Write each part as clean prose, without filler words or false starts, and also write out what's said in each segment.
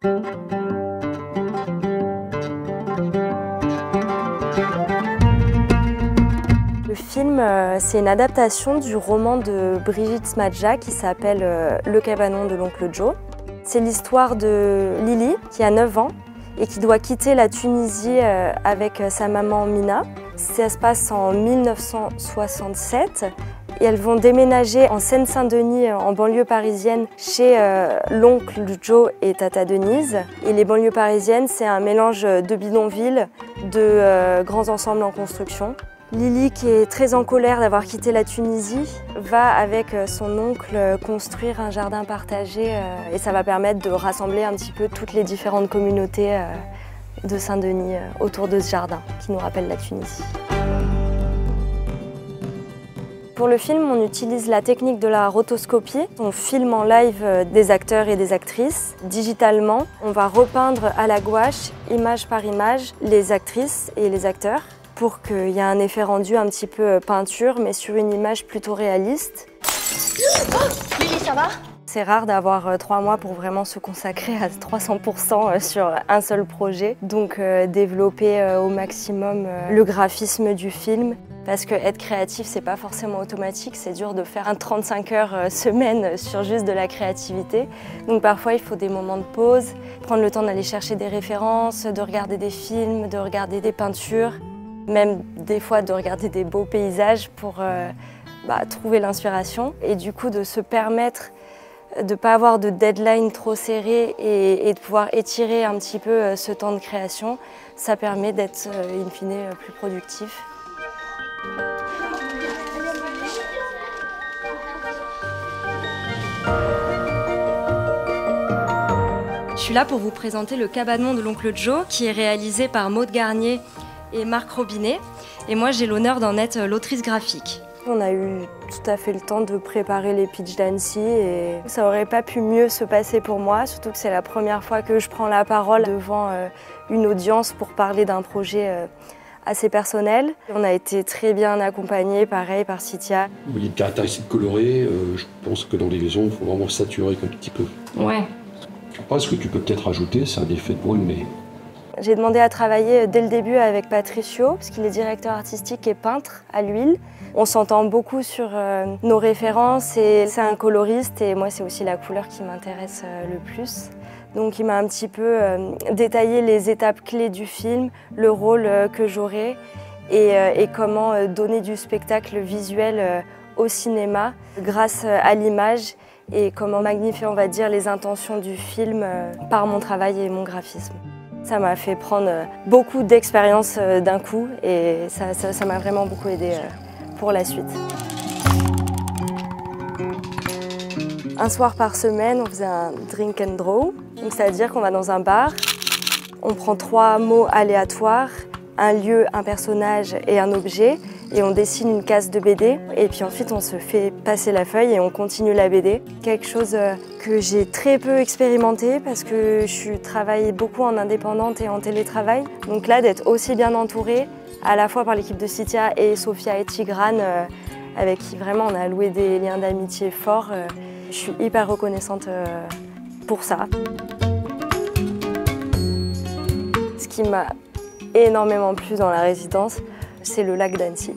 Le film, c'est une adaptation du roman de Brigitte Smadja qui s'appelle Le cabanon de l'oncle Joe. C'est l'histoire de Lily qui a 9 ans et qui doit quitter la Tunisie avec sa maman Mina. Ça se passe en 1967 et elles vont déménager en Seine-Saint-Denis, en banlieue parisienne, chez l'oncle Joe et Tata Denise. Et les banlieues parisiennes, c'est un mélange de bidonvilles, de grands ensembles en construction. Lily, qui est très en colère d'avoir quitté la Tunisie, va avec son oncle construire un jardin partagé et ça va permettre de rassembler un petit peu toutes les différentes communautés de Saint-Denis autour de ce jardin qui nous rappelle la Tunisie. Pour le film, on utilise la technique de la rotoscopie. On filme en live des acteurs et des actrices. Digitalement, on va repeindre à la gouache, image par image, les actrices et les acteurs pour qu'il y ait un effet rendu un petit peu peinture, mais sur une image plutôt réaliste. Oh, Lily, ça va ? C'est rare d'avoir 3 mois pour vraiment se consacrer à 300% sur un seul projet. Donc développer au maximum le graphisme du film. Parce que être créatif, c'est pas forcément automatique. C'est dur de faire un 35 heures semaine sur juste de la créativité. Donc parfois, il faut des moments de pause, prendre le temps d'aller chercher des références, de regarder des films, de regarder des peintures. Même des fois de regarder des beaux paysages pour trouver l'inspiration et du coup de se permettre de ne pas avoir de deadline trop serré et de pouvoir étirer un petit peu ce temps de création, ça permet d'être in fine plus productif. Je suis là pour vous présenter Le cabanon de l'oncle Joe qui est réalisé par Maude Garnier et Marc Robinet. Et moi, j'ai l'honneur d'en être l'autrice graphique. On a eu tout à fait le temps de préparer les pitchs d'Annecy et ça n'aurait pas pu mieux se passer pour moi, surtout que c'est la première fois que je prends la parole devant une audience pour parler d'un projet assez personnel. On a été très bien accompagnés, pareil, par Citia. Il y a une caractéristique colorée, je pense que dans les maisons, il faut vraiment saturer un petit peu. Ouais. Je pense que tu peux peut-être ajouter, c'est un effet de brume, mais... J'ai demandé à travailler dès le début avec Patricio, parce qu'il est directeur artistique et peintre à l'huile. On s'entend beaucoup sur nos références et c'est un coloriste et moi c'est aussi la couleur qui m'intéresse le plus. Donc il m'a un petit peu détaillé les étapes clés du film, le rôle que j'aurai et comment donner du spectacle visuel au cinéma grâce à l'image et comment magnifier, on va dire, les intentions du film par mon travail et mon graphisme. Ça m'a fait prendre beaucoup d'expérience d'un coup et ça m'a vraiment beaucoup aidé pour la suite. Un soir par semaine, on faisait un drink and draw, c'est-à-dire qu'on va dans un bar, on prend 3 mots aléatoires, un lieu, un personnage et un objet, et on dessine une case de BD. Et puis ensuite, on se fait passer la feuille et on continue la BD. Quelque chose que j'ai très peu expérimenté parce que je travaille beaucoup en indépendante et en télétravail. Donc là, d'être aussi bien entourée, à la fois par l'équipe de Citia et Sophia et Tigrane, avec qui vraiment on a noué des liens d'amitié forts. Je suis hyper reconnaissante pour ça. Ce qui m'a énormément plu dans la résidence, c'est le lac d'Annecy.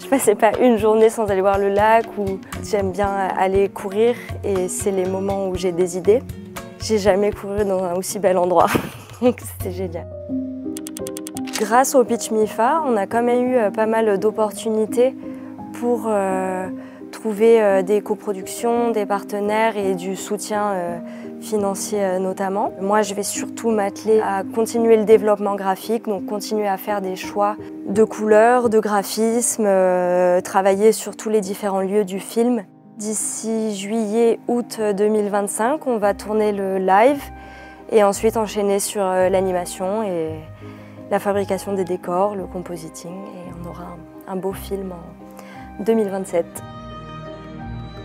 Je passais pas une journée sans aller voir le lac où j'aime bien aller courir et c'est les moments où j'ai des idées. J'ai jamais couru dans un aussi bel endroit, donc c'était génial. Grâce au Pitch MIFA, on a quand même eu pas mal d'opportunités pour trouver des coproductions, des partenaires et du soutien financier notamment. Moi, je vais surtout m'atteler à continuer le développement graphique, donc continuer à faire des choix de couleurs, de graphisme, travailler sur tous les différents lieux du film. D'ici juillet-août 2025, on va tourner le live et ensuite enchaîner sur l'animation et la fabrication des décors, le compositing et on aura un beau film en 2027.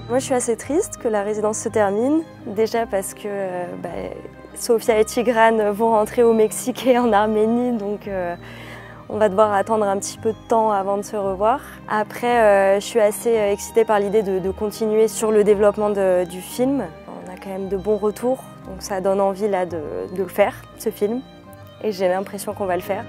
Moi, je suis assez triste que la résidence se termine, déjà parce que Sophia et Tigrane vont rentrer au Mexique et en Arménie, donc on va devoir attendre un petit peu de temps avant de se revoir. Après, je suis assez excitée par l'idée de continuer sur le développement du film. On a quand même de bons retours, donc ça donne envie là de le faire, ce film, et j'ai l'impression qu'on va le faire.